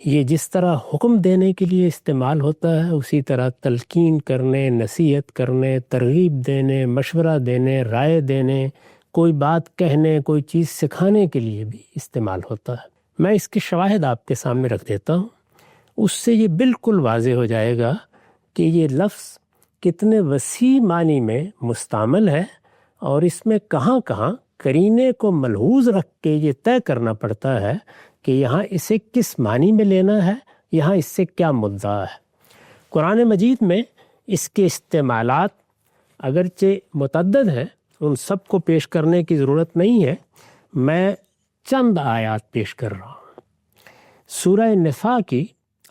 یہ جس طرح حکم دینے کے لیے استعمال ہوتا ہے اسی طرح تلقین کرنے، نصیحت کرنے، ترغیب دینے، مشورہ دینے، رائے دینے، کوئی بات کہنے، کوئی چیز سکھانے کے لیے بھی استعمال ہوتا ہے۔ میں اس کے شواہد آپ کے سامنے رکھ دیتا ہوں، اس سے یہ بالکل واضح ہو جائے گا کہ یہ لفظ کتنے وسیع معنی میں مستعمل ہے، اور اس میں کہاں کہاں قرینے کو ملحوظ رکھ کے یہ طے کرنا پڑتا ہے کہ یہاں اسے کس معنی میں لینا ہے، یہاں اس سے کیا مدعا ہے۔ قرآن مجید میں اس کے استعمالات اگرچہ متعدد ہیں، ان سب کو پیش کرنے کی ضرورت نہیں ہے، میں چند آیات پیش کر رہا ہوں۔ سورہ نساء کی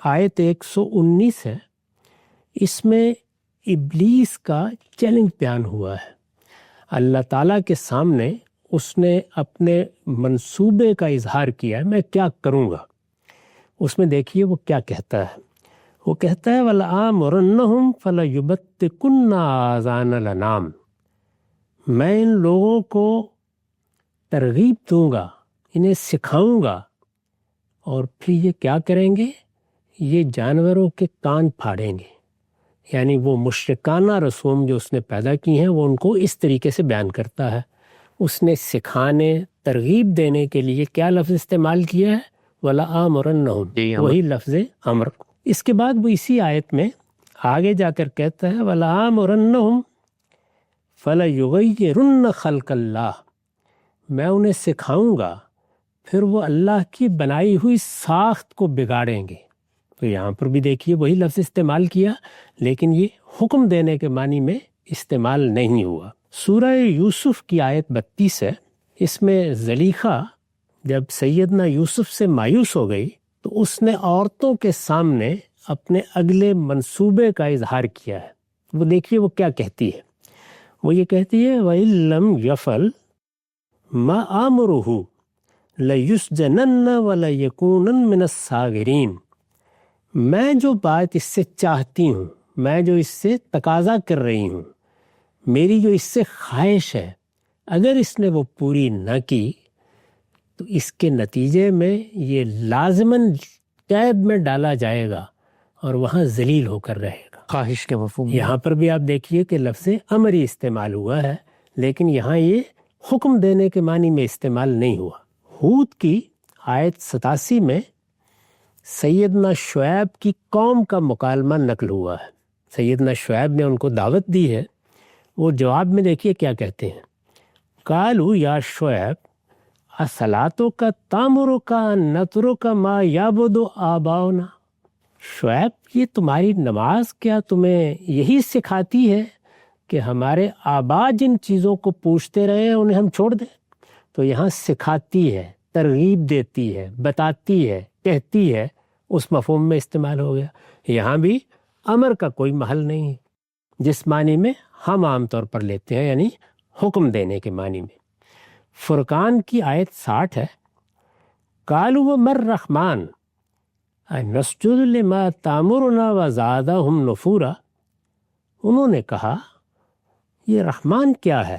آیت 119 ہے، اس میں ابلیس کا چیلنج بیان ہوا ہے۔ اللہ تعالیٰ کے سامنے اس نے اپنے منصوبے کا اظہار کیا ہے، میں کیا کروں گا۔ اس میں دیکھیے وہ کیا کہتا ہے، وہ کہتا ہے وَلَآمُرَنَّهُمْ فَلَيُبَتِّكُنَّ آذَانَ الْأَنْعَامِ، میں ان لوگوں کو ترغیب دوں گا، انہیں سکھاؤں گا، اور پھر یہ کیا کریں گے، یہ جانوروں کے کان پھاڑیں گے۔ یعنی وہ مشرکانہ رسوم جو اس نے پیدا کی ہیں وہ ان کو اس طریقے سے بیان کرتا ہے۔ اس نے سکھانے، ترغیب دینے کے لیے کیا لفظ استعمال کیا ہے، وَلَآمُرَنَّهُمْ، وہی لفظ امر۔ اس کے بعد وہ اسی آیت میں آگے جا کر کہتا ہے وَلَآمُرَنَّهُمْ فَلَيُغَيِّرُنَّ خَلْقَ اللَّهِ، میں انہیں سکھاؤں گا پھر وہ اللہ کی بنائی ہوئی ساخت کو بگاڑیں گے۔ تو یہاں پر بھی دیکھیے وہی لفظ استعمال کیا، لیکن یہ حکم دینے کے معنی میں استعمال نہیں ہوا۔ سورہ یوسف کی آیت 32 ہے، اس میں زلیخا جب سیدنا یوسف سے مایوس ہو گئی تو اس نے عورتوں کے سامنے اپنے اگلے منصوبے کا اظہار کیا ہے۔ وہ دیکھیے وہ کیا کہتی ہے، وہ یہ کہتی ہے وَإِن لَّمْ يَفْعَلْ مَا آمُرُهُ لَيُسْجَنَنَّ وَلَيَكُونَنَّ مِنَ الصَّاغِرِينَ، میں جو بات اس سے چاہتی ہوں، میں جو اس سے تقاضا کر رہی ہوں، میری جو اس سے خواہش ہے، اگر اس نے وہ پوری نہ کی تو اس کے نتیجے میں یہ لازماً قید میں ڈالا جائے گا اور وہاں ذلیل ہو کر رہے گا۔ خواہش کے مفہوم یہاں پر بھی آپ دیکھیے کہ لفظ امر ہی استعمال ہوا ہے، لیکن یہاں یہ حکم دینے کے معنی میں استعمال نہیں ہوا۔ ہود کی آیت 87 میں سیدنا شعیب کی قوم کا مکالمہ نقل ہوا ہے۔ سیدنا شعیب نے ان کو دعوت دی ہے، وہ جواب میں دیکھیے کیا کہتے ہیں، قالوا یا شعیب اصلاتک تامرک ان نترک ما یعبد آباؤنا، شعیب یہ تمہاری نماز کیا تمہیں یہی سکھاتی ہے کہ ہمارے آبا جن چیزوں کو پوچھتے رہے ہیں انہیں ہم چھوڑ دیں؟ تو یہاں سکھاتی ہے، ترغیب دیتی ہے، بتاتی ہے، کہتی ہے، اس مفہوم میں استعمال ہو گیا۔ یہاں بھی امر کا کوئی محل نہیں ہے جس معنی میں ہم عام طور پر لیتے ہیں، یعنی حکم دینے کے معنی میں۔ فرقان کی آیت 60 ہے، قالوا وما الرحمن انسجد لما تامرنا وزادہم نفورا، انہوں نے کہا یہ رحمان کیا ہے،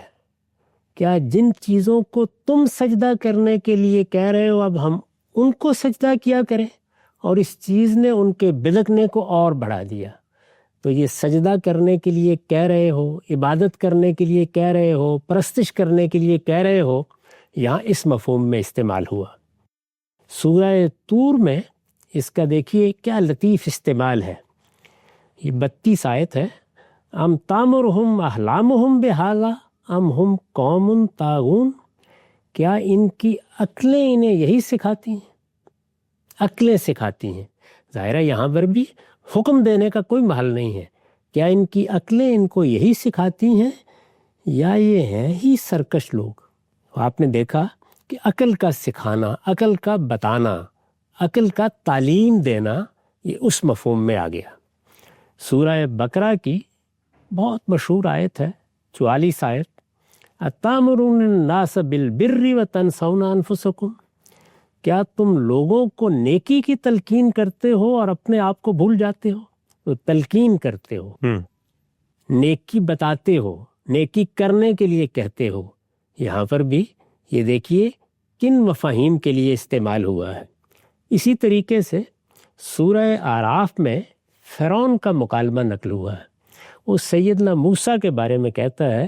کیا جن چیزوں کو تم سجدہ کرنے کے لیے کہہ رہے ہو اب ہم ان کو سجدہ کیا کریں؟ اور اس چیز نے ان کے بدکنے کو اور بڑھا دیا۔ تو یہ سجدہ کرنے کے لیے کہہ رہے ہو، عبادت کرنے کے لیے کہہ رہے ہو، پرستش کرنے کے لیے کہہ رہے ہو، یہاں اس مفہوم میں استعمال ہوا۔ سورہ طور میں اس کا دیکھیے کیا لطیف استعمال ہے، یہ 32 آیت ہے، ام تامرہم احلامہم بہذا ام ہم قوم طاغون، کیا ان کی عقلیں انہیں یہی سکھاتی ہیں؟ عقلیں سکھاتی ہیں، ظاہر ہے یہاں پر بھی حکم دینے کا کوئی محل نہیں ہے۔ کیا ان کی عقلیں ان کو یہی سکھاتی ہیں یا یہ ہیں ہی سرکش لوگ؟ آپ نے دیکھا کہ عقل کا سکھانا، عقل کا بتانا، عقل کا تعلیم دینا، یہ اس مفہوم میں آ گیا۔ سورہ بقرہ کی بہت مشہور آیت ہے، 44 آیت، اتامرون الناس بالبر وتنسون انفسکم، کیا تم لوگوں کو نیکی کی تلقین کرتے ہو اور اپنے آپ کو بھول جاتے ہو؟ تو تلقین کرتے ہو، نیکی بتاتے ہو، نیکی کرنے کے لیے کہتے ہو۔ یہاں پر بھی یہ دیکھیے کن مفاہیم کے لیے استعمال ہوا ہے۔ اسی طریقے سے سورہ آراف میں فرعون کا مکالمہ نقل ہوا ہے. وہ سیدنا موسیٰ کے بارے میں کہتا ہے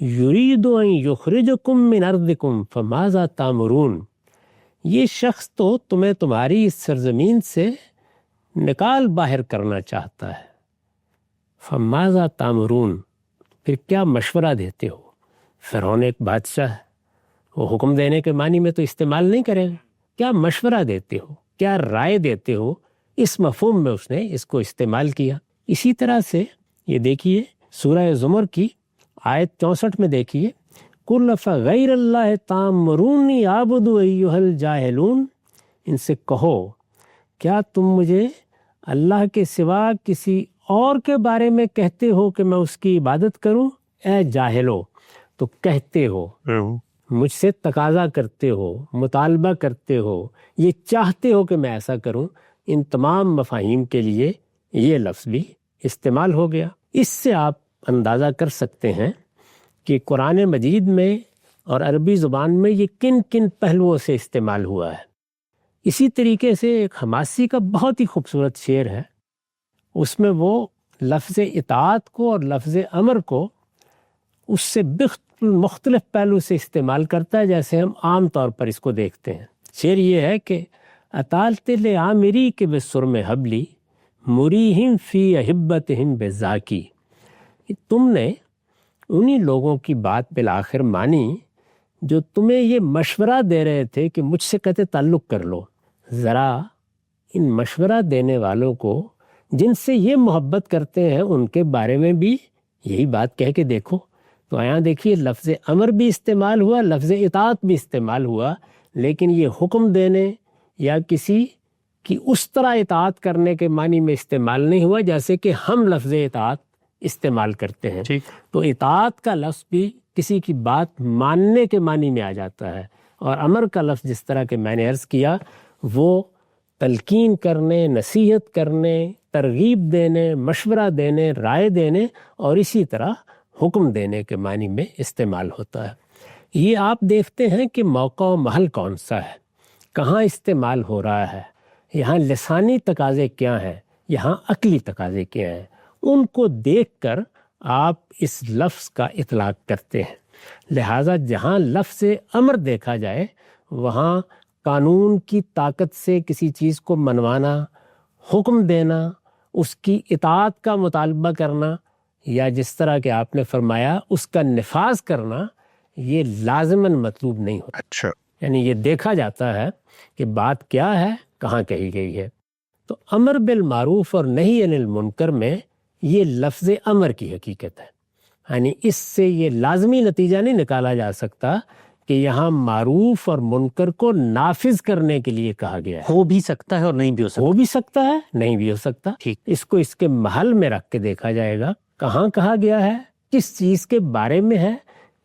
یرید ان یخرجکم من ارضکم فماذا تامرون. یہ شخص تو تمہیں تمہاری اس سرزمین سے نکال باہر کرنا چاہتا ہے. فماذا تامرون، پھر کیا مشورہ دیتے ہو؟ فرعون ایک بادشاہ ہے، وہ حکم دینے کے معنی میں تو استعمال نہیں کرے گا. کیا مشورہ دیتے ہو، کیا رائے دیتے ہو، اس مفہوم میں اس نے اس کو استعمال کیا. اسی طرح سے یہ دیکھیے سورہ زمر کی آیت 64 میں دیکھیے قُلْ فَغَيْرَ اللَّهِ تَأْمُرُونِّي أَعْبُدُ أَيُّهَا الْجَاهِلُونَ. ان سے کہو کیا تم مجھے اللہ کے سوا کسی اور کے بارے میں کہتے ہو کہ میں اس کی عبادت کروں؟ اے جاہلو، تو کہتے ہو، مجھ سے تقاضا کرتے ہو، مطالبہ کرتے ہو، یہ چاہتے ہو کہ میں ایسا کروں. ان تمام مفاہیم کے لیے یہ لفظ بھی استعمال ہو گیا. اس سے آپ اندازہ کر سکتے ہیں کہ قرآن مجید میں اور عربی زبان میں یہ کن کن پہلوؤں سے استعمال ہوا ہے. اسی طریقے سے ایک حماسی کا بہت ہی خوبصورت شعر ہے، اس میں وہ لفظ اطاعت کو اور لفظ امر کو اس سے مختلف پہلو سے استعمال کرتا ہے جیسے ہم عام طور پر اس کو دیکھتے ہیں. شعر یہ ہے کہ اطالت لعامری کے بسرم حبلی مریہم فی احبتہم بذاکی. تم نے انہی لوگوں کی بات بالآخر مانی جو تمہیں یہ مشورہ دے رہے تھے کہ مجھ سے قطع تعلق کر لو. ذرا ان مشورہ دینے والوں کو جن سے یہ محبت کرتے ہیں ان کے بارے میں بھی یہی بات کہہ کے دیکھو. تو یہاں دیکھیے لفظ امر بھی استعمال ہوا، لفظ اطاعت بھی استعمال ہوا، لیکن یہ حکم دینے یا کسی کی اس طرح اطاعت کرنے کے معنی میں استعمال نہیں ہوا جیسے کہ ہم لفظ اطاعت استعمال کرتے ہیں. تو اطاعت کا لفظ بھی کسی کی بات ماننے کے معنی میں آ جاتا ہے، اور امر کا لفظ جس طرح کہ میں نے عرض کیا وہ تلقین کرنے، نصیحت کرنے، ترغیب دینے، مشورہ دینے، رائے دینے اور اسی طرح حکم دینے کے معنی میں استعمال ہوتا ہے. یہ آپ دیکھتے ہیں کہ موقع و محل کون سا ہے، کہاں استعمال ہو رہا ہے، یہاں لسانی تقاضے کیا ہیں، یہاں عقلی تقاضے کیا ہیں، ان کو دیکھ کر آپ اس لفظ کا اطلاق کرتے ہیں. لہٰذا جہاں لفظ امر دیکھا جائے وہاں قانون کی طاقت سے کسی چیز کو منوانا، حکم دینا، اس کی اطاعت کا مطالبہ کرنا، یا جس طرح کہ آپ نے فرمایا اس کا نفاذ کرنا، یہ لازماً مطلوب نہیں ہوتا. اچھا، یعنی یہ دیکھا جاتا ہے کہ بات کیا ہے، کہاں کہی گئی ہے. تو امر بالمعروف اور نہی عن المنکر میں یہ لفظ امر کی حقیقت ہے. یعنی اس سے یہ لازمی نتیجہ نہیں نکالا جا سکتا کہ یہاں معروف اور منکر کو نافذ کرنے کے لیے کہا گیا ہے. ہو بھی سکتا ہے اور نہیں بھی ہو سکتا. ہو بھی سکتا ہے، نہیں بھی ہو سکتا. ٹھیک. اس کو اس کے محل میں رکھ کے دیکھا جائے گا، کہاں کہا گیا ہے، کس چیز کے بارے میں ہے،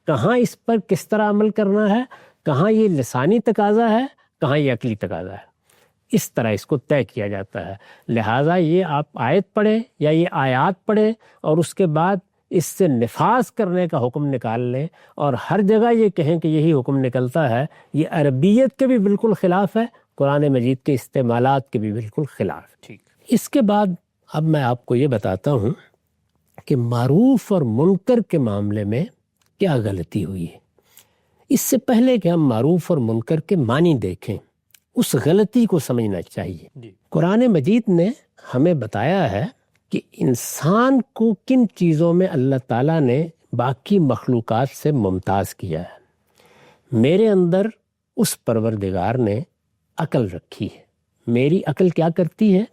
کہاں اس پر کس طرح عمل کرنا ہے، کہاں یہ لسانی تقاضا ہے، کہاں یہ عقلی تقاضا ہے. اس طرح اس کو طے کیا جاتا ہے. لہٰذا یہ آپ آیت پڑھیں یا یہ آیات پڑھیں اور اس کے بعد اس سے نفاذ کرنے کا حکم نکال لیں اور ہر جگہ یہ کہیں کہ یہی حکم نکلتا ہے، یہ عربیت کے بھی بالکل خلاف ہے، قرآن مجید کے استعمالات کے بھی بالکل خلاف. ٹھیک. اس کے بعد اب میں آپ کو یہ بتاتا ہوں کہ معروف اور منکر کے معاملے میں کیا غلطی ہوئی ہے. اس سے پہلے کہ ہم معروف اور منکر کے معنی دیکھیں، اس غلطی کو سمجھنا چاہیے. قرآن مجید نے ہمیں بتایا ہے کہ انسان کو کن چیزوں میں اللہ تعالیٰ نے باقی مخلوقات سے ممتاز کیا ہے. میرے اندر اس پروردگار نے عقل رکھی ہے. میری عقل کیا کرتی ہے؟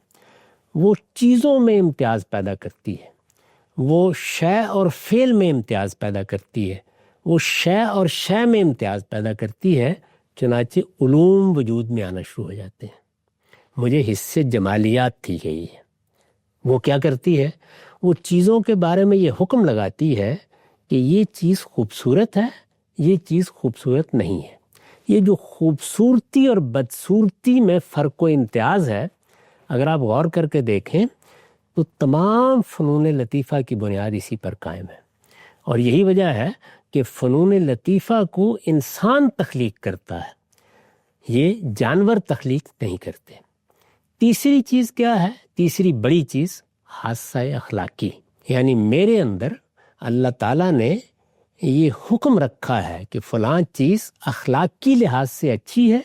وہ چیزوں میں امتیاز پیدا کرتی ہے، وہ شے اور فعل میں امتیاز پیدا کرتی ہے، وہ شے اور شے میں امتیاز پیدا کرتی ہے. چنانچہ علوم وجود میں آنا شروع ہو جاتے ہیں. مجھے حصے جمالیات دی گئی ہے. وہ کیا کرتی ہے؟ وہ چیزوں کے بارے میں یہ حکم لگاتی ہے کہ یہ چیز خوبصورت ہے، یہ چیز خوبصورت نہیں ہے. یہ جو خوبصورتی اور بدصورتی میں فرق و امتیاز ہے، اگر آپ غور کر کے دیکھیں تو تمام فنون لطیفہ کی بنیاد اسی پر قائم ہے. اور یہی وجہ ہے کہ فنون لطیفہ کو انسان تخلیق کرتا ہے، یہ جانور تخلیق نہیں کرتے. تیسری چیز کیا ہے؟ تیسری بڑی چیز حادثہ اخلاقی، یعنی میرے اندر اللہ تعالیٰ نے یہ حکم رکھا ہے کہ فلاں چیز اخلاقی لحاظ سے اچھی ہے،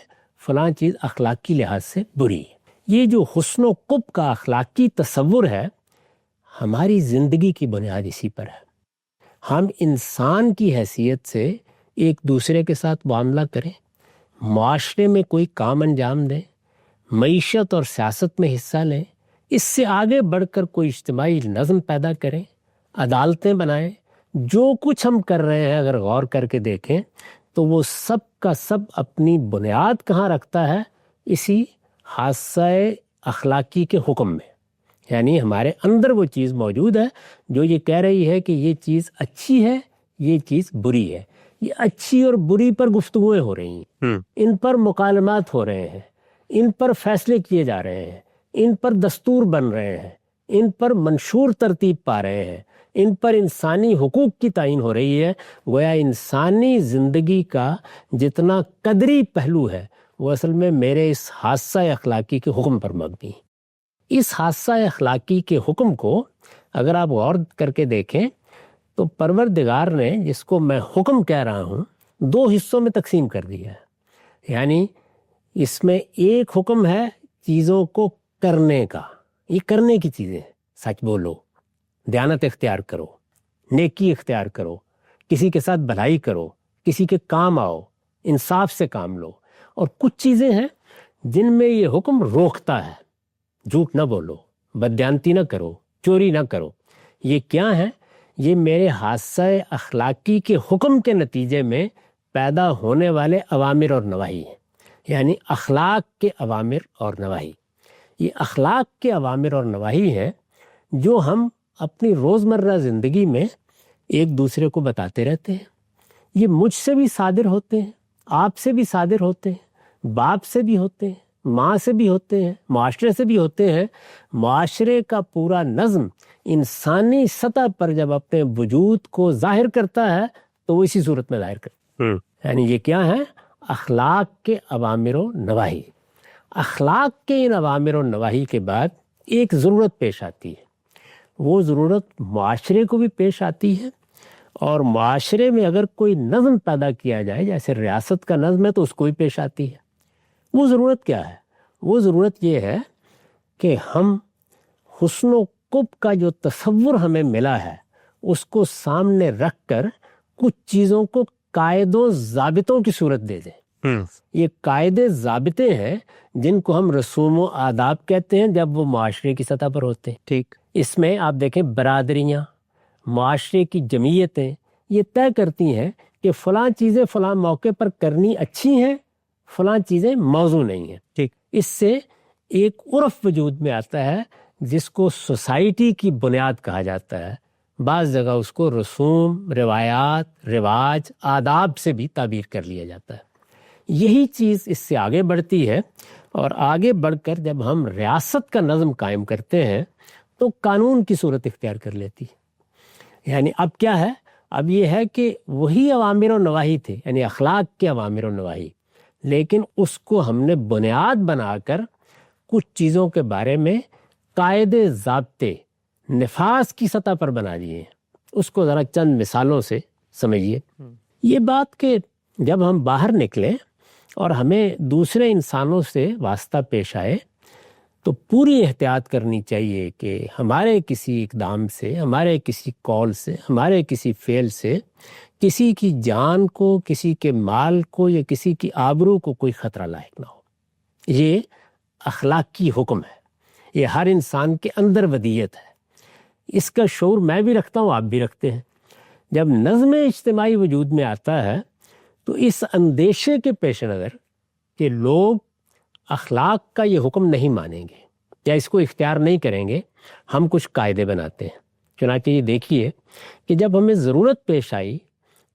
فلاں چیز اخلاقی لحاظ سے بری ہے۔ یہ جو حسن و قبح کا اخلاقی تصور ہے، ہماری زندگی کی بنیاد اسی پر ہے۔ ہم انسان کی حیثیت سے ایک دوسرے کے ساتھ معاملہ کریں، معاشرے میں کوئی کام انجام دیں، معیشت اور سیاست میں حصہ لیں، اس سے آگے بڑھ کر کوئی اجتماعی نظم پیدا کریں، عدالتیں بنائیں۔ جو کچھ ہم کر رہے ہیں اگر غور کر کے دیکھیں تو وہ سب کا سب اپنی بنیاد کہاں رکھتا ہے؟ اسی حادثہ اخلاقی کے حکم میں۔ یعنی ہمارے اندر وہ چیز موجود ہے جو یہ کہہ رہی ہے کہ یہ چیز اچھی ہے، یہ چیز بری ہے۔ یہ اچھی اور بری پر گفتگویں ہو رہی ہیں، ان پر مکالمات ہو رہے ہیں، ان پر فیصلے کیے جا رہے ہیں، ان پر دستور بن رہے ہیں، ان پر منشور ترتیب پا رہے ہیں، ان پر انسانی حقوق کی تعین ہو رہی ہے۔ گویا انسانی زندگی کا جتنا قدری پہلو ہے وہ اصل میں میرے اس حادثہ اخلاقی کے حکم پر مبنی ہے۔ اس حادثہ اخلاقی کے حکم کو اگر آپ غور کر کے دیکھیں تو پروردگار نے جس کو میں حکم کہہ رہا ہوں دو حصوں میں تقسیم کر دیا ہے۔ یعنی اس میں ایک حکم ہے چیزوں کو کرنے کا، یہ کرنے کی چیزیں ہیں، سچ بولو، دیانت اختیار کرو، نیکی اختیار کرو، کسی کے ساتھ بھلائی کرو، کسی کے کام آؤ، انصاف سے کام لو۔ اور کچھ چیزیں ہیں جن میں یہ حکم روکتا ہے، جھوٹ نہ بولو، بددیانتی نہ کرو، چوری نہ کرو۔ یہ کیا ہے؟ یہ میرے حادثہ اخلاقی کے حکم کے نتیجے میں پیدا ہونے والے اوامر اور نواہی ہیں، یعنی اخلاق کے اوامر اور نواہی۔ یہ اخلاق کے اوامر اور نواہی ہیں جو ہم اپنی روزمرہ زندگی میں ایک دوسرے کو بتاتے رہتے ہیں۔ یہ مجھ سے بھی صادر ہوتے ہیں، آپ سے بھی صادر ہوتے ہیں، باپ سے بھی ہوتے ہیں، ماں سے بھی ہوتے ہیں، معاشرے سے بھی ہوتے ہیں۔ معاشرے کا پورا نظم انسانی سطح پر جب اپنے وجود کو ظاہر کرتا ہے تو وہ اسی صورت میں ظاہر کرتا ہے۔ یعنی یہ کیا ہے؟ اخلاق کے اوامر و نواہی۔ اخلاق کے ان اوامر و نواہی کے بعد ایک ضرورت پیش آتی ہے، وہ ضرورت معاشرے کو بھی پیش آتی ہے، اور معاشرے میں اگر کوئی نظم پیدا کیا جائے جیسے ریاست کا نظم ہے تو اس کو بھی پیش آتی ہے۔ وہ ضرورت کیا ہے؟ وہ ضرورت یہ ہے کہ ہم حسن و قبح کا جو تصور ہمیں ملا ہے اس کو سامنے رکھ کر کچھ چیزوں کو قاعد و ضابطوں کی صورت دے دیں۔ یہ قاعدے ضابطے ہیں جن کو ہم رسوم و آداب کہتے ہیں جب وہ معاشرے کی سطح پر ہوتے ہیں۔ ٹھیک، اس میں آپ دیکھیں برادریاں، معاشرے کی جمعیتیں یہ طے کرتی ہیں کہ فلاں چیزیں فلاں موقع پر کرنی اچھی ہیں، فلاں چیزیں موزوں نہیں ہیں۔ ٹھیک، اس سے ایک عرف وجود میں آتا ہے جس کو سوسائٹی کی بنیاد کہا جاتا ہے۔ بعض جگہ اس کو رسوم، روایات، رواج، آداب سے بھی تعبیر کر لیا جاتا ہے۔ یہی چیز اس سے آگے بڑھتی ہے، اور آگے بڑھ کر جب ہم ریاست کا نظم قائم کرتے ہیں تو قانون کی صورت اختیار کر لیتی ہے۔ یعنی اب کیا ہے؟ اب یہ ہے کہ وہی اوامر و نواہی تھے، یعنی اخلاق کے اوامر و نواہی، لیکن اس کو ہم نے بنیاد بنا کر کچھ چیزوں کے بارے میں قاعدے ضابطے نفاذ کی سطح پر بنا دیے ہیں۔ اس کو ذرا چند مثالوں سے سمجھیے۔ یہ بات کہ جب ہم باہر نکلیں اور ہمیں دوسرے انسانوں سے واسطہ پیش آئے تو پوری احتیاط کرنی چاہیے کہ ہمارے کسی اقدام سے، ہمارے کسی قول سے، ہمارے کسی فعل سے کسی کی جان کو، کسی کے مال کو یا کسی کی آبرو کو کوئی خطرہ لاحق نہ ہو۔ یہ اخلاقی حکم ہے، یہ ہر انسان کے اندر ودیت ہے۔ اس کا شعور میں بھی رکھتا ہوں، آپ بھی رکھتے ہیں۔ جب نظم اجتماعی وجود میں آتا ہے تو اس اندیشے کے پیش نظر کہ لوگ اخلاق کا یہ حکم نہیں مانیں گے یا اس کو اختیار نہیں کریں گے، ہم کچھ قاعدے بناتے ہیں۔ چنانچہ یہ دیکھیے کہ جب ہمیں ضرورت پیش آئی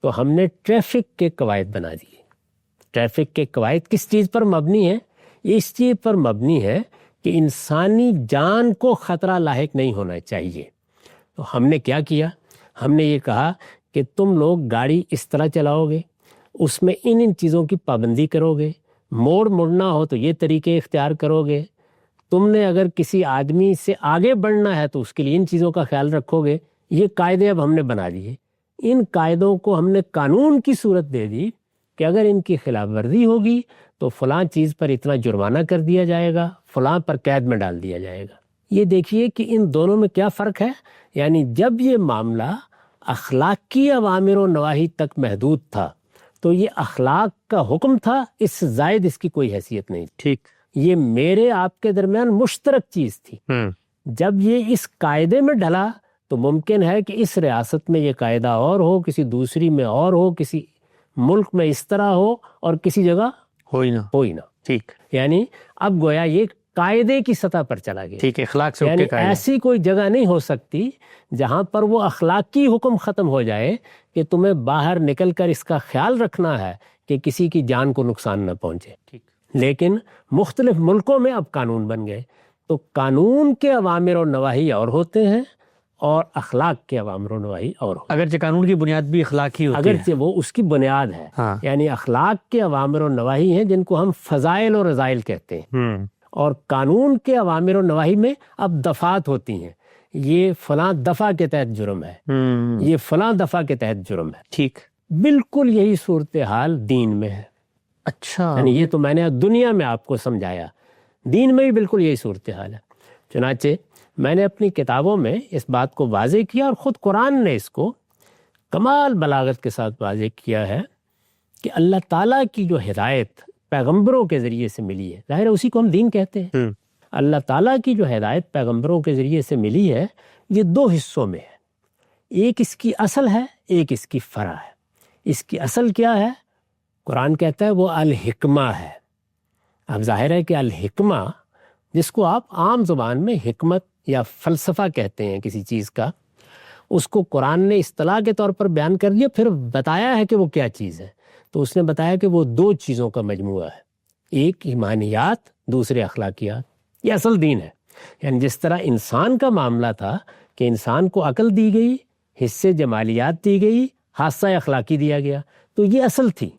تو ہم نے ٹریفک کے قواعد بنا دیے۔ ٹریفک کے قواعد کس چیز پر مبنی ہیں؟ یہ اس چیز پر مبنی ہے کہ انسانی جان کو خطرہ لاحق نہیں ہونا چاہیے۔ تو ہم نے کیا کیا؟ ہم نے یہ کہا کہ تم لوگ گاڑی اس طرح چلاؤ گے، اس میں ان چیزوں کی پابندی کرو گے، موڑنا ہو تو یہ طریقے اختیار کرو گے، تم نے اگر کسی آدمی سے آگے بڑھنا ہے تو اس کے لیے ان چیزوں کا خیال رکھو گے. یہ قاعدے اب ہم نے بنا دیے. ان قاعدوں کو ہم نے قانون کی صورت دے دی کہ اگر ان کی خلاف ورزی ہوگی تو فلاں چیز پر اتنا جرمانہ کر دیا جائے گا، فلاں پر قید میں ڈال دیا جائے گا. یہ دیکھیے کہ ان دونوں میں کیا فرق ہے. یعنی جب یہ معاملہ اخلاقی اوامر و نواہی تک محدود تھا تو یہ اخلاق کا حکم تھا، اس سے زائد اس کی کوئی حیثیت نہیں. ٹھیک. یہ میرے آپ کے درمیان مشترک چیز تھی. جب یہ اس قاعدے میں ڈلا تو ممکن ہے کہ اس ریاست میں یہ قاعدہ اور ہو، کسی دوسری میں اور ہو، کسی ملک میں اس طرح ہو اور کسی جگہ ہو ہی نہ. ٹھیک. یعنی اب گویا یہ قاعدے کی سطح پر چلا گیا. ٹھیک. اخلاق سے یعنی ایسی کوئی جگہ نہیں ہو سکتی جہاں پر وہ اخلاقی حکم ختم ہو جائے کہ تمہیں باہر نکل کر اس کا خیال رکھنا ہے کہ کسی کی جان کو نقصان نہ پہنچے. ٹھیک. لیکن مختلف ملکوں میں اب قانون بن گئے تو قانون کے اوامر و نواہی اور ہوتے ہیں اور اخلاق کے اوامر و نواہی اور ہوتے ہیں. اگرچہ قانون کی بنیاد بھی اخلاقی ہوتی ہے، اگرچہ وہ اس کی بنیاد ہے. یعنی اخلاق کے اوامر و نواہی ہیں جن کو ہم فضائل و رذائل کہتے ہیں، اور قانون کے اوامر و نواہی میں اب دفعات ہوتی ہیں. یہ فلاں دفعہ کے تحت جرم ہے، یہ فلاں دفعہ کے تحت جرم ہے. ٹھیک. بالکل یہی صورتحال دین میں ہے. اچھا. یعنی یہ تو میں نے دنیا میں آپ کو سمجھایا، دین میں بھی بالکل یہی صورتحال ہے. چنانچہ میں نے اپنی کتابوں میں اس بات کو واضح کیا، اور خود قرآن نے اس کو کمال بلاغت کے ساتھ واضح کیا ہے کہ اللہ تعالیٰ کی جو ہدایت پیغمبروں کے ذریعے سے ملی ہے، ظاہر ہے اسی کو ہم دین کہتے ہیں. اللہ تعالیٰ کی جو ہدایت پیغمبروں کے ذریعے سے ملی ہے یہ دو حصوں میں ہے. ایک اس کی اصل ہے، ایک اس کی فرع ہے. اس کی اصل کیا ہے؟ قرآن کہتا ہے وہ الحکمہ ہے. اب ظاہر ہے کہ الحکمہ، جس کو آپ عام زبان میں حکمت یا فلسفہ کہتے ہیں کسی چیز کا، اس کو قرآن نے اصطلاح کے طور پر بیان کر دیا، پھر بتایا ہے کہ وہ کیا چیز ہے. تو اس نے بتایا کہ وہ دو چیزوں کا مجموعہ ہے، ایک ایمانیات، دوسرے اخلاقیات. یہ اصل دین ہے. یعنی جس طرح انسان کا معاملہ تھا کہ انسان کو عقل دی گئی، حصے جمالیات دی گئی، حادثہ اخلاقی دیا گیا، تو یہ اصل تھی.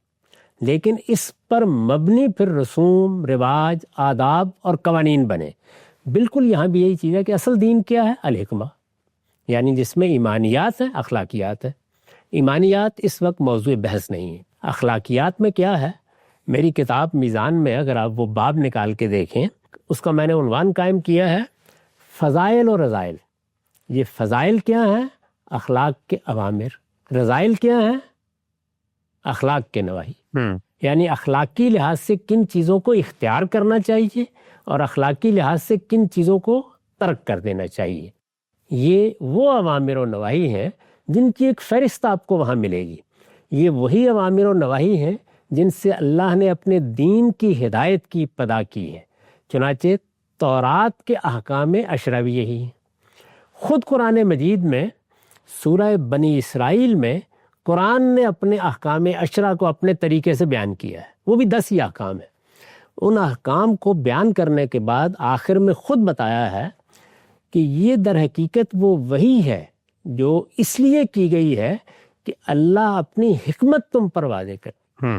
لیکن اس پر مبنی پھر رسوم، رواج، آداب اور قوانین بنے. بالکل یہاں بھی یہی چیز ہے کہ اصل دین کیا ہے؟ الحکمہ، یعنی جس میں ایمانیات ہیں، اخلاقیات ہے. ایمانیات اس وقت موضوع بحث نہیں ہے. اخلاقیات میں کیا ہے؟ میری کتاب میزان میں اگر آپ وہ باب نکال کے دیکھیں، اس کا میں نے عنوان قائم کیا ہے فضائل و رذائل. یہ فضائل کیا ہیں؟ اخلاق کے اوامر. رذائل کیا ہیں؟ اخلاق کے نواہی. یعنی اخلاقی لحاظ سے کن چیزوں کو اختیار کرنا چاہیے اور اخلاقی لحاظ سے کن چیزوں کو ترک کر دینا چاہیے. یہ وہ اوامر و نواہی ہیں جن کی ایک فہرست آپ کو وہاں ملے گی. یہ وہی اوامر و نواہی ہیں جن سے اللہ نے اپنے دین کی ہدایت کی ابتدا کی ہے. چنانچہ تورات کے احکام اشرع بھی یہی ہیں. خود قرآن مجید میں سورہ بنی اسرائیل میں قرآن نے اپنے احکام اشرع کو اپنے طریقے سے بیان کیا ہے. وہ بھی 10 ہی احکام ہیں. ان احکام کو بیان کرنے کے بعد آخر میں خود بتایا ہے کہ یہ در حقیقت وہ وہی ہے جو اس لیے کی گئی ہے کہ اللہ اپنی حکمت تم پر واضح کرے.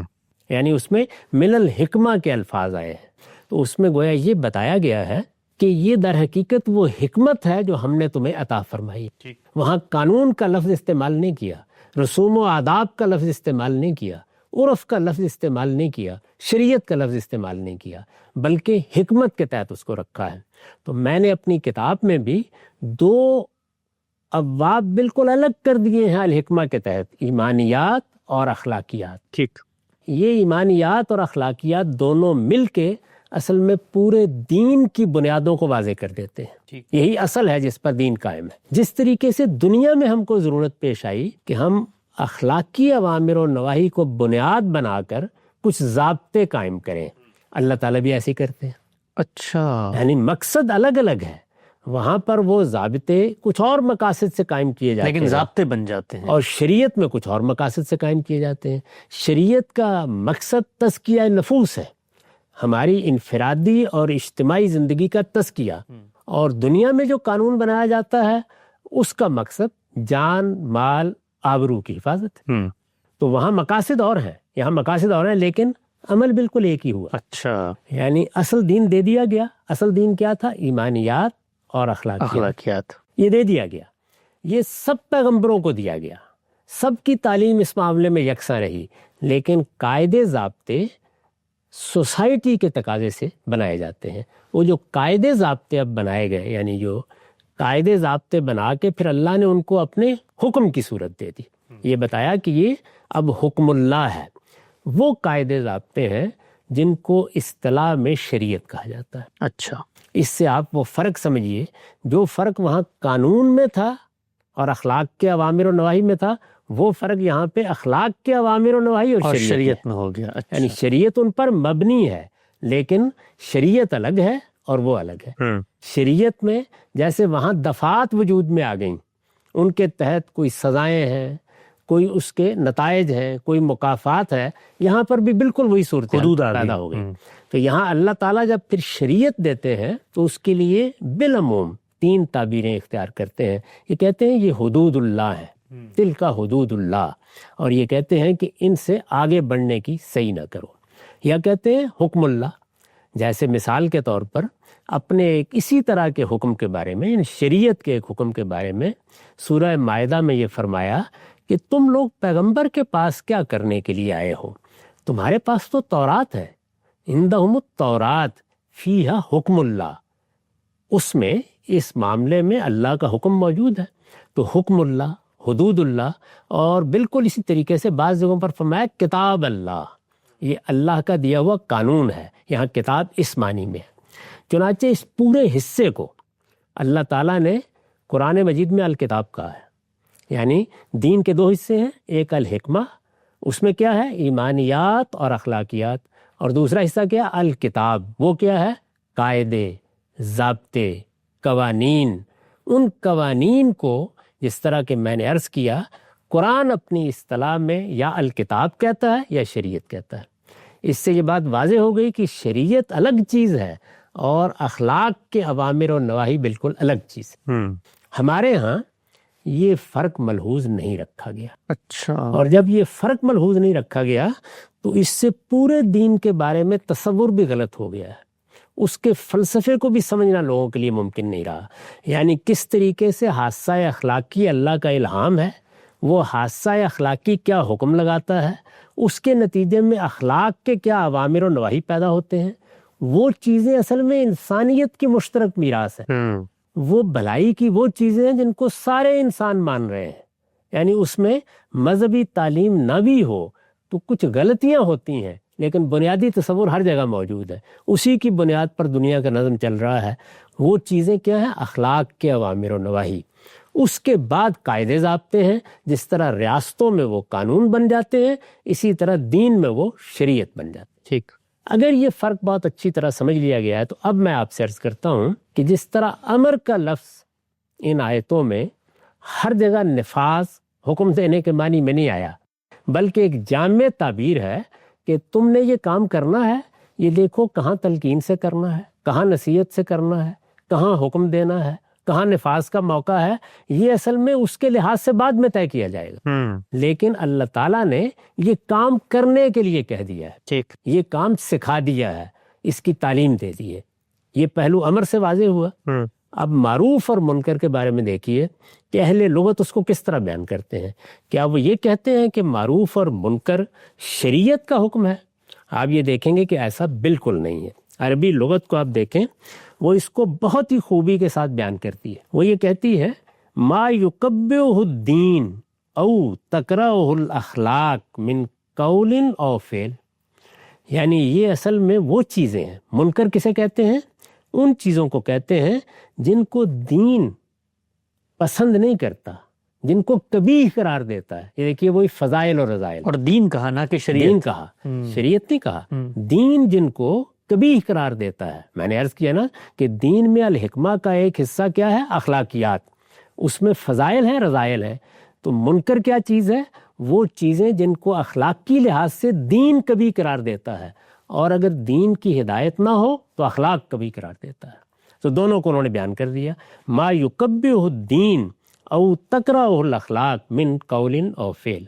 یعنی اس میں من الحکمہ کے الفاظ آئے ہیں. تو اس میں گویا یہ بتایا گیا ہے کہ یہ در حقیقت وہ حکمت ہے جو ہم نے تمہیں عطا فرمائی. وہاں قانون کا لفظ استعمال نہیں کیا، رسوم و آداب کا لفظ استعمال نہیں کیا، عرف کا لفظ استعمال نہیں کیا، شریعت کا لفظ استعمال نہیں کیا، بلکہ حکمت کے تحت اس کو رکھا ہے. تو میں نے اپنی کتاب میں بھی 2 ابواب بالکل الگ کر دیے ہیں الحکمہ کے تحت، ایمانیات اور اخلاقیات. ٹھیک. یہ ایمانیات اور اخلاقیات دونوں مل کے اصل میں پورے دین کی بنیادوں کو واضح کر دیتے ہیں. یہی اصل ہے جس پر دین قائم ہے. جس طریقے سے دنیا میں ہم کو ضرورت پیش آئی کہ ہم اخلاقی اوامر و نواہی کو بنیاد بنا کر کچھ ضابطے قائم کریں، اللہ تعالیٰ بھی ایسے کرتے ہیں. اچھا. یعنی مقصد الگ الگ ہے، وہاں پر وہ ضابطے کچھ اور مقاصد سے قائم کیے جاتے ہیں، لیکن ضابطے بن جاتے ہیں، اور شریعت میں کچھ اور مقاصد سے قائم کیے جاتے ہیں. شریعت کا مقصد تزکیہ نفوس ہے، ہماری انفرادی اور اجتماعی زندگی کا تزکیہ. اور دنیا میں جو قانون بنایا جاتا ہے اس کا مقصد جان، مال، آبرو کی حفاظت ہے. تو وہاں مقاصد اور ہیں، یہاں مقاصد اور ہیں، لیکن عمل بالکل ایک ہی ہوا. اچھا، یعنی اصل دین دے دیا گیا. اصل دین کیا تھا؟ ایمانیات اور اخلاقیات. یہ دے دیا گیا. یہ سب پیغمبروں کو دیا گیا. سب کی تعلیم اس معاملے میں یکساں رہی. لیکن قاعدے ضابطے سوسائٹی کے تقاضے سے بنائے جاتے ہیں. وہ جو قاعدے ضابطے اب بنائے گئے، یعنی جو قاعدے ضابطے بنا کے پھر اللہ نے ان کو اپنے حکم کی صورت دے دی. یہ بتایا کہ یہ اب حکم اللہ ہے. وہ قاعدے ضابطے ہیں جن کو اصطلاح میں شریعت کہا جاتا ہے. اچھا، اس سے آپ وہ فرق سمجھیے. جو فرق وہاں قانون میں تھا اور اخلاق کے اوامر و نواہی میں تھا، وہ فرق یہاں پہ اخلاق کے اوامر و نواہی اور شریعت میں ہو گیا. یعنی شریعت ان پر مبنی ہے، لیکن شریعت الگ ہے اور وہ الگ ہے. شریعت میں جیسے وہاں دفعات وجود میں آ گئیں، ان کے تحت کوئی سزائیں ہیں، کوئی اس کے نتائج ہیں، کوئی مکافات ہے. یہاں پر بھی بالکل وہی صورت پیدا ہو گئی. تو یہاں اللہ تعالیٰ جب پھر شریعت دیتے ہیں تو اس کے لیے بالعموم 3 تعبیریں اختیار کرتے ہیں. یہ کہتے ہیں یہ حدود اللہ ہے، دل کا حدود اللہ، اور یہ کہتے ہیں کہ ان سے آگے بڑھنے کی صحیح نہ کرو. یا کہتے ہیں حکم اللہ. جیسے مثال کے طور پر اپنے ایک اسی طرح کے حکم کے بارے میں، یعنی شریعت کے ایک حکم کے بارے میں سورہ مائدہ میں یہ فرمایا کہ تم لوگ پیغمبر کے پاس کیا کرنے کے لیے آئے ہو؟ تمہارے پاس تو تورات ہے. عندہم التورات فیہا حکم اللہ. اس میں اس معاملے میں اللہ کا حکم موجود ہے. تو حکم اللہ، حدود اللہ، اور بالکل اسی طریقے سے بعض جگہوں پر فرمایا کتاب اللہ. یہ اللہ کا دیا ہوا قانون ہے. یہاں کتاب اس معنی میں ہے. چنانچہ اس پورے حصے کو اللہ تعالیٰ نے قرآن مجید میں الکتاب کہا ہے. یعنی دین کے 2 حصے ہیں. ایک الحکمہ، اس میں کیا ہے؟ ایمانیات اور اخلاقیات. اور دوسرا حصہ کیا؟ الکتاب. وہ کیا ہے؟ قاعدے، ضابطے، قوانین. ان قوانین کو جس طرح کہ میں نے عرض کیا، قرآن اپنی اصطلاح میں یا الکتاب کہتا ہے یا شریعت کہتا ہے. اس سے یہ بات واضح ہو گئی کہ شریعت الگ چیز ہے اور اخلاق کے اوامر و نواہی بالکل الگ چیز ہے. ہمارے ہاں یہ فرق ملحوظ نہیں رکھا گیا. اچھا. اور جب یہ فرق ملحوظ نہیں رکھا گیا تو اس سے پورے دین کے بارے میں تصور بھی غلط ہو گیا ہے. اس کے فلسفے کو بھی سمجھنا لوگوں کے لیے ممکن نہیں رہا. یعنی کس طریقے سے حادثہ اخلاقی اللہ کا الہام ہے، وہ حادثہ اخلاقی کیا حکم لگاتا ہے، اس کے نتیجے میں اخلاق کے کیا اوامر و نواہی پیدا ہوتے ہیں. وہ چیزیں اصل میں انسانیت کی مشترک میراث ہے. وہ بھلائی کی وہ چیزیں ہیں جن کو سارے انسان مان رہے ہیں. یعنی اس میں مذہبی تعلیم نہ بھی ہو تو کچھ غلطیاں ہوتی ہیں، لیکن بنیادی تصور ہر جگہ موجود ہے. اسی کی بنیاد پر دنیا کا نظم چل رہا ہے. وہ چیزیں کیا ہیں؟ اخلاق کے اوامر و نواہی. اس کے بعد قاعدے ضابطے ہیں. جس طرح ریاستوں میں وہ قانون بن جاتے ہیں، اسی طرح دین میں وہ شریعت بن جاتی ہے. ٹھیک. اگر یہ فرق بہت اچھی طرح سمجھ لیا گیا ہے تو اب میں آپ سے عرض کرتا ہوں کہ جس طرح امر کا لفظ ان آیتوں میں ہر جگہ نفاذ، حکم دینے کے معنی میں نہیں آیا، بلکہ ایک جامع تعبیر ہے کہ تم نے یہ کام کرنا ہے، یہ دیکھو کہاں تلقین سے کرنا ہے، کہاں نصیحت سے کرنا ہے، کہاں حکم دینا ہے، کہاں نفاذ کا موقع ہے. یہ اصل میں اس کے لحاظ سے بعد میں طے کیا جائے گا. لیکن اللہ تعالیٰ نے یہ کام کرنے کے لیے کہہ دیا ہے. ٹھیک. یہ کام سکھا دیا ہے، اس کی تعلیم دے دی ہے. یہ پہلو امر سے واضح ہوا. اب معروف اور منکر کے بارے میں دیکھیے کہ اہل لغت اس کو کس طرح بیان کرتے ہیں. کیا وہ یہ کہتے ہیں کہ معروف اور منکر شریعت کا حکم ہے؟ آپ یہ دیکھیں گے کہ ایسا بالکل نہیں ہے. عربی لغت کو آپ دیکھیں، وہ اس کو بہت ہی خوبی کے ساتھ بیان کرتی ہے. وہ یہ کہتی ہے ما یکبہ الدین او تکرہ الاخلاق من قول او فعل. یعنی یہ اصل میں وہ چیزیں ہیں. منکر کسے کہتے ہیں؟ ان چیزوں کو کہتے ہیں جن کو دین پسند نہیں کرتا، جن کو کبھی قرار دیتا ہے. یہ دیکھیے وہی فضائل اور رذائل. اور دین کہا نہ کہ شریعت. دین کہا، شریعت نہیں کہا. دین جن کو کبھی قرار دیتا ہے. میں نے عرض کیا نا کہ دین میں الحکمہ کا ایک حصہ کیا ہے؟ اخلاقیات. اس میں فضائل ہیں، رذائل ہیں. تو منکر کیا چیز ہے؟ وہ چیزیں جن کو اخلاقی لحاظ سے دین کبھی قرار دیتا ہے، اور اگر دین کی ہدایت نہ ہو تو اخلاق کبھی قرار دیتا ہے. تو دونوں کو انہوں نے بیان کر دیا. ما یکبہ الدین او تکرہ الاخلاق من قول او فعل.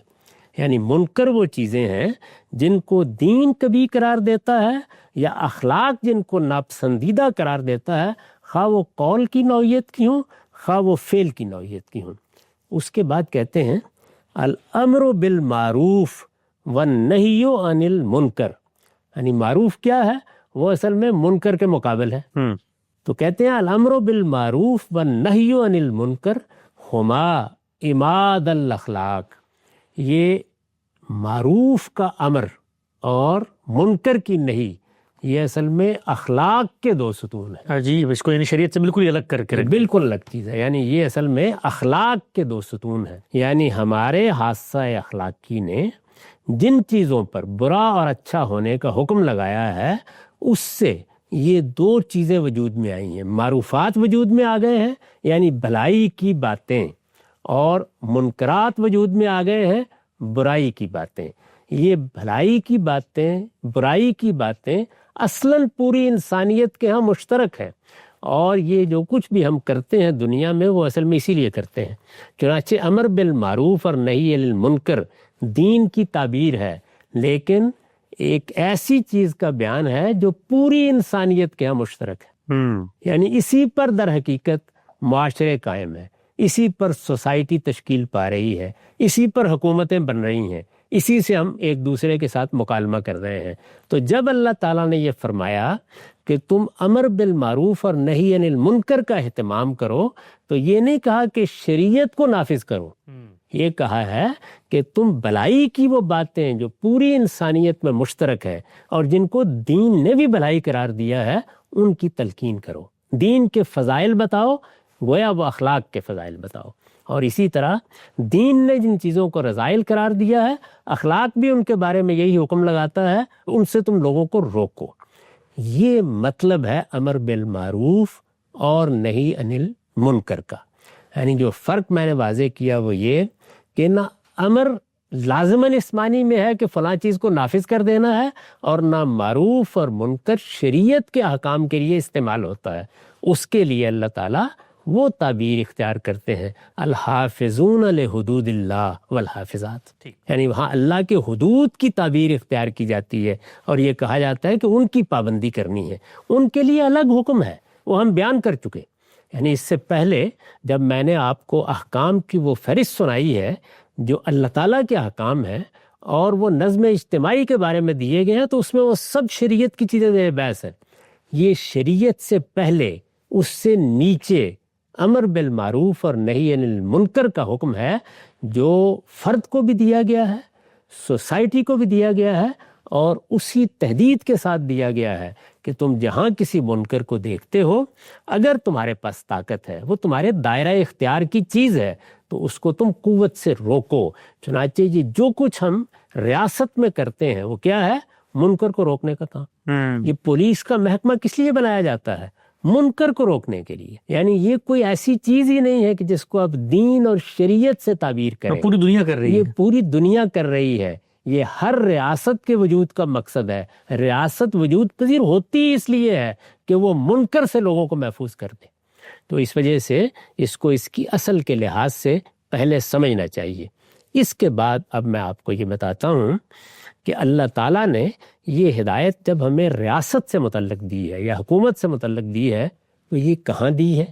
یعنی منکر وہ چیزیں ہیں جن کو دین کبھی قرار دیتا ہے یا اخلاق جن کو ناپسندیدہ قرار دیتا ہے، خواہ وہ قول کی نوعیت کی ہوں خواہ وہ فعل کی نوعیت کی ہوں۔ اس کے بعد کہتے ہیں الامر بالمعروف والنہی عن المنکر، یعنی معروف کیا ہے؟ وہ اصل میں منکر کے مقابل ہے۔ تو کہتے ہیں الامر بالمعروف والنہی عن المنکر ہما عماد الاخلاق، یہ معروف کا امر اور منکر کی نہیں، یہ اصل میں اخلاق کے دو ستون ہیں۔ جی، اس کو یعنی شریعت سے بالکل الگ کر کے بالکل الگ چیز ہے، یعنی یہ اصل میں اخلاق کے دو ستون ہیں۔ یعنی ہمارے حادثہ اخلاقی نے جن چیزوں پر برا اور اچھا ہونے کا حکم لگایا ہے، اس سے یہ دو چیزیں وجود میں آئی ہیں، معروفات وجود میں آ گئے ہیں یعنی بھلائی کی باتیں، اور منکرات وجود میں آ گئے ہیں، برائی کی باتیں۔ یہ بھلائی کی باتیں، برائی کی باتیں اصلاً پوری انسانیت کے ہاں مشترک ہیں، اور یہ جو کچھ بھی ہم کرتے ہیں دنیا میں وہ اصل میں اسی لیے کرتے ہیں۔ چنانچہ امر بالمعروف اور نہی عن المنکر دین کی تعبیر ہے، لیکن ایک ایسی چیز کا بیان ہے جو پوری انسانیت کے ہاں مشترک ہے۔ یعنی اسی پر در حقیقت معاشرے قائم ہے، اسی پر سوسائٹی تشکیل پا رہی ہے، اسی پر حکومتیں بن رہی ہیں، اسی سے ہم ایک دوسرے کے ساتھ مکالمہ کر رہے ہیں۔ تو جب اللہ تعالیٰ نے یہ فرمایا کہ تم امر بالمعروف اور نہی عن المنکر کا اہتمام کرو، تو یہ نہیں کہا کہ شریعت کو نافذ کرو، یہ کہا ہے کہ تم بھلائی کی وہ باتیں جو پوری انسانیت میں مشترک ہے اور جن کو دین نے بھی بھلائی قرار دیا ہے، ان کی تلقین کرو، دین کے فضائل بتاؤ، گویا وہ اخلاق کے فضائل بتاؤ۔ اور اسی طرح دین نے جن چیزوں کو رذائل قرار دیا ہے، اخلاق بھی ان کے بارے میں یہی حکم لگاتا ہے، ان سے تم لوگوں کو روکو۔ یہ مطلب ہے امر بالمعروف اور نہی عن المنکر کا۔ یعنی جو فرق میں نے واضح کیا وہ یہ کہ نہ امر لازماً اس معنی میں ہے کہ فلاں چیز کو نافذ کر دینا ہے، اور نہ معروف اور منکر شریعت کے احکام کے لیے استعمال ہوتا ہے۔ اس کے لیے اللہ تعالیٰ وہ تعبیر اختیار کرتے ہیں الحافظون لحدود اللہ والحافظات، یعنی وہاں اللہ کے حدود کی تعبیر اختیار کی جاتی ہے، اور یہ کہا جاتا ہے کہ ان کی پابندی کرنی ہے، ان کے لیے الگ حکم ہے، وہ ہم بیان کر چکے۔ یعنی اس سے پہلے جب میں نے آپ کو احکام کی وہ فہرست سنائی ہے جو اللہ تعالیٰ کے احکام ہیں اور وہ نظم اجتماعی کے بارے میں دیے گئے ہیں، تو اس میں وہ سب شریعت کی چیزیں زیر بحث ہیں۔ یہ شریعت سے پہلے، اس سے نیچے امر بالمعروف اور نہی عن المنکر کا حکم ہے، جو فرد کو بھی دیا گیا ہے، سوسائٹی کو بھی دیا گیا ہے، اور اسی تحدید کے ساتھ دیا گیا ہے کہ تم جہاں کسی منکر کو دیکھتے ہو، اگر تمہارے پاس طاقت ہے، وہ تمہارے دائرہ اختیار کی چیز ہے، تو اس کو تم قوت سے روکو۔ چنانچہ یہ جو کچھ ہم ریاست میں کرتے ہیں وہ کیا ہے؟ منکر کو روکنے کا کام۔ یہ پولیس کا محکمہ کس لیے بنایا جاتا ہے؟ منکر کو روکنے کے لیے۔ یعنی یہ کوئی ایسی چیز ہی نہیں ہے کہ جس کو اب دین اور شریعت سے تعبیر کریں، پوری دنیا کر رہی ہے، یہ پوری دنیا کر رہی ہے۔ یہ ہر ریاست کے وجود کا مقصد ہے۔ ریاست وجود پذیر ہوتی اس لیے ہے کہ وہ منکر سے لوگوں کو محفوظ کر دے۔ تو اس وجہ سے اس کو اس کی اصل کے لحاظ سے پہلے سمجھنا چاہیے۔ اس کے بعد اب میں آپ کو یہ بتاتا ہوں کہ اللہ تعالیٰ نے یہ ہدایت جب ہمیں ریاست سے متعلق دی ہے یا حکومت سے متعلق دی ہے، تو یہ کہاں دی ہے؟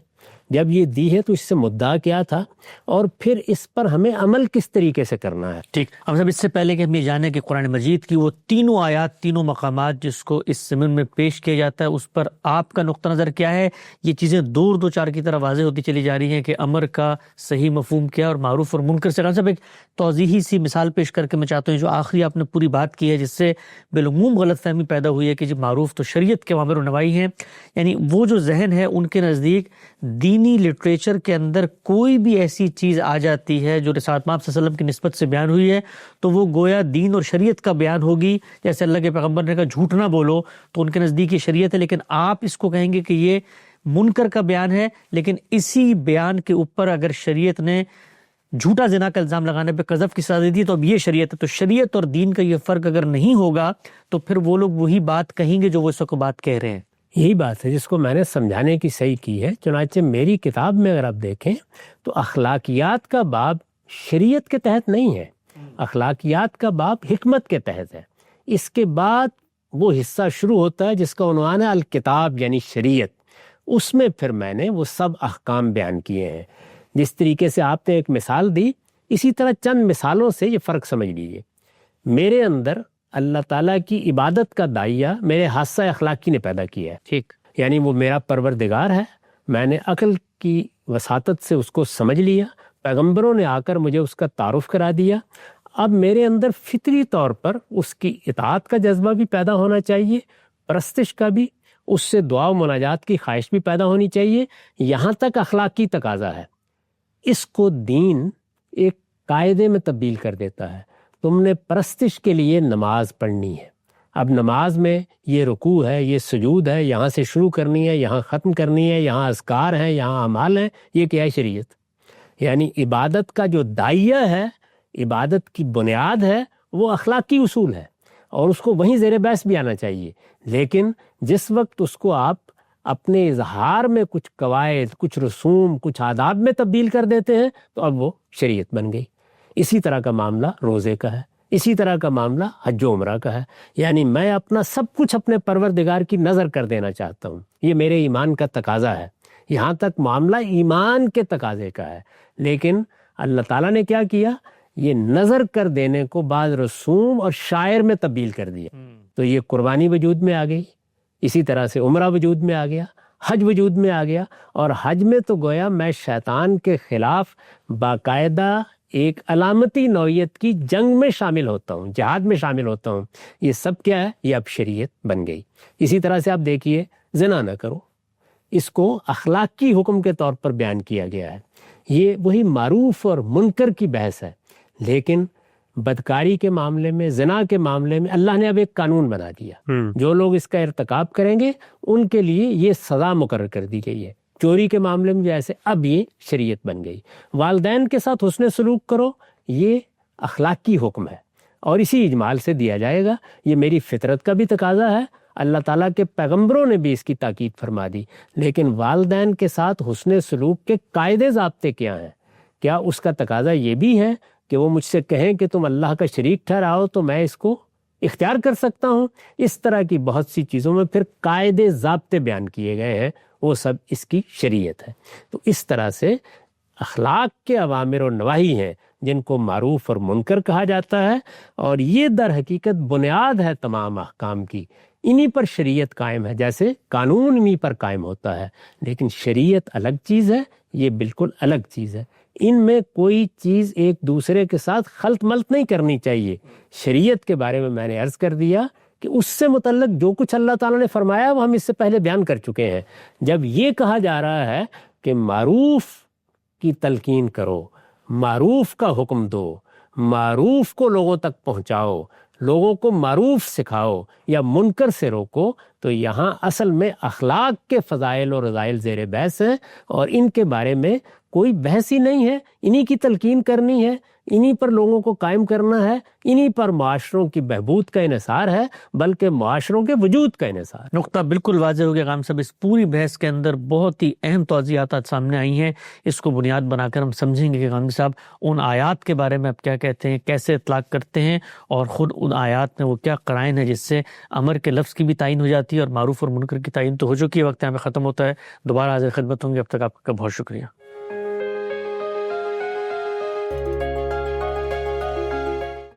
جب یہ دی ہے تو اس سے مدعا کیا تھا، اور پھر اس پر ہمیں عمل کس طریقے سے کرنا ہے۔ ٹھیک، ہم سب اس سے پہلے کہ ہم یہ جانیں کہ قرآن مجید کی وہ تینوں آیات، تینوں مقامات جس کو اس ضمن میں پیش کیا جاتا ہے، اس پر آپ کا نقطہ نظر کیا ہے؟ یہ چیزیں دو چار کی طرح واضح ہوتی چلی جا رہی ہیں کہ امر کا صحیح مفہوم کیا اور معروف اور منکر سے۔ صاحب ایک توضیحی سی مثال پیش کر کے میں چاہتا ہوں، جو آخری آپ نے پوری بات کی ہے جس سے بالعموم غلط فہمی پیدا ہوئی ہے کہ جو معروف تو شریعت کے اوامر و نواہی ہیں، یعنی وہ جو ذہن ہے ان کے نزدیک دینی لٹریچر کے اندر کوئی بھی ایسی چیز آ جاتی ہے جو رسالت مآب صلی اللہ علیہ وسلم کی نسبت سے بیان ہوئی ہے تو وہ گویا دین اور شریعت کا بیان ہوگی۔ جیسے اللہ کے پیغمبر نے کہا جھوٹ نہ بولو، تو ان کے نزدیک یہ شریعت ہے، لیکن آپ اس کو کہیں گے کہ یہ منکر کا بیان ہے، لیکن اسی بیان کے اوپر اگر شریعت نے جھوٹا زنا کا الزام لگانے پہ قذف کی سزا دی تو اب یہ شریعت ہے۔ تو شریعت اور دین کا یہ فرق اگر نہیں ہوگا تو پھر وہ لوگ وہی بات کہیں گے جو وہ اس وقت بات کہہ رہے ہیں۔ یہی بات ہے جس کو میں نے سمجھانے کی صحیح کی ہے۔ چنانچہ میری کتاب میں اگر آپ دیکھیں تو اخلاقیات کا باب شریعت کے تحت نہیں ہے، اخلاقیات کا باب حکمت کے تحت ہے. اس کے بعد وہ حصہ شروع ہوتا ہے جس کا عنوان ہے الکتاب یعنی شریعت. اس میں پھر میں نے وہ سب احکام بیان کیے ہیں. جس طریقے سے آپ نے ایک مثال دی، اسی طرح چند مثالوں سے یہ فرق سمجھ لیجیے. میرے اندر اللہ تعالیٰ کی عبادت کا داعیہ میرے حادثہ اخلاقی نے پیدا کیا ہے. ٹھیک، یعنی وہ میرا پروردگار ہے. میں نے عقل کی وساطت سے اس کو سمجھ لیا، پیغمبروں نے آ کر مجھے اس کا تعارف کرا دیا. اب میرے اندر فطری طور پر اس کی اطاعت کا جذبہ بھی پیدا ہونا چاہیے، پرستش کا بھی، اس سے دعا و مناجات کی خواہش بھی پیدا ہونی چاہیے. یہاں تک اخلاقی تقاضا ہے. اس کو دین ایک قاعدے میں تبدیل کر دیتا ہے. تم نے پرستش کے لیے نماز پڑھنی ہے. اب نماز میں یہ رکوع ہے، یہ سجود ہے، یہاں سے شروع کرنی ہے، یہاں ختم کرنی ہے، یہاں اذکار ہیں، یہاں اعمال ہیں. یہ کیا ہے؟ شریعت. یعنی عبادت کا جو داعیہ ہے، عبادت کی بنیاد ہے، وہ اخلاقی اصول ہے اور اس کو وہیں زیر بحث بھی آنا چاہیے. لیکن جس وقت اس کو آپ اپنے اظہار میں کچھ قواعد، کچھ رسوم، کچھ آداب میں تبدیل کر دیتے ہیں تو اب وہ شریعت بن گئی. اسی طرح کا معاملہ روزے کا ہے، اسی طرح کا معاملہ حج و عمرہ کا ہے. یعنی میں اپنا سب کچھ اپنے پروردگار کی نظر کر دینا چاہتا ہوں. یہ میرے ایمان کا تقاضا ہے. یہاں تک معاملہ ایمان کے تقاضے کا ہے. لیکن اللہ تعالیٰ نے کیا کیا؟ یہ نظر کر دینے کو بعض رسوم اور شاعر میں تبدیل کر دیا. تو یہ قربانی وجود میں آ گئی، اسی طرح سے عمرہ وجود میں آ گیا، حج وجود میں آ گیا. اور حج میں تو گویا میں شیطان کے خلاف باقاعدہ ایک علامتی نوعیت کی جنگ میں شامل ہوتا ہوں، جہاد میں شامل ہوتا ہوں. یہ سب کیا ہے؟ یہ اب شریعت بن گئی. اسی طرح سے آپ دیکھیے، زنا نہ کرو، اس کو اخلاقی حکم کے طور پر بیان کیا گیا ہے. یہ وہی معروف اور منکر کی بحث ہے. لیکن بدکاری کے معاملے میں، زنا کے معاملے میں اللہ نے اب ایک قانون بنا دیا. جو لوگ اس کا ارتکاب کریں گے ان کے لیے یہ سزا مقرر کر دی گئی ہے. چوری کے معاملے میں جیسے اب یہ شریعت بن گئی. والدین کے ساتھ حسن سلوک کرو، یہ اخلاقی حکم ہے اور اسی اجمال سے دیا جائے گا. یہ میری فطرت کا بھی تقاضا ہے. اللہ تعالیٰ کے پیغمبروں نے بھی اس کی تاکید فرما دی. لیکن والدین کے ساتھ حسن سلوک کے قاعدے ضابطے کیا ہیں؟ کیا اس کا تقاضا یہ بھی ہے کہ وہ مجھ سے کہیں کہ تم اللہ کا شریک ٹھہراؤ تو میں اس کو اختیار کر سکتا ہوں؟ اس طرح کی بہت سی چیزوں میں پھر قاعدے ضابطے بیان کیے گئے ہیں، وہ سب اس کی شریعت ہے. تو اس طرح سے اخلاق کے اوامر و نواہی ہیں جن کو معروف اور منکر کہا جاتا ہے، اور یہ در حقیقت بنیاد ہے تمام احکام کی. انہی پر شریعت قائم ہے، جیسے قانون انہی پر قائم ہوتا ہے. لیکن شریعت الگ چیز ہے، یہ بالکل الگ چیز ہے. ان میں کوئی چیز ایک دوسرے کے ساتھ خلط ملط نہیں کرنی چاہیے. شریعت کے بارے میں نے عرض کر دیا کہ اس سے متعلق جو کچھ اللہ تعالیٰ نے فرمایا وہ ہم اس سے پہلے بیان کر چکے ہیں. جب یہ کہا جا رہا ہے کہ معروف کی تلقین کرو، معروف کا حکم دو، معروف کو لوگوں تک پہنچاؤ، لوگوں کو معروف سکھاؤ یا منکر سے روکو، تو یہاں اصل میں اخلاق کے فضائل اور رذائل زیر بحث ہیں اور ان کے بارے میں کوئی بحث ہی نہیں ہے. انہی کی تلقین کرنی ہے، انہی پر لوگوں کو قائم کرنا ہے، انہی پر معاشروں کی بہبود کا انحصار ہے، بلکہ معاشروں کے وجود کا انحصار. نقطہ بالکل واضح ہو گیا غام صاحب. اس پوری بحث کے اندر بہت ہی اہم توضیحات سامنے آئی ہیں. اس کو بنیاد بنا کر ہم سمجھیں گے کہ غام صاحب ان آیات کے بارے میں اب کیا کہتے ہیں، کیسے اطلاق کرتے ہیں، اور خود ان آیات میں وہ کیا قرائن ہے جس سے امر کے لفظ کی بھی تعین ہو جاتی ہے اور معروف اور منکر کی تعین تو ہو چکی ہے. وقت یہاں پہ ختم ہوتا ہے. دوبارہ حاضر خدمت ہوں گے. اب تک آپ کا بہت شکریہ.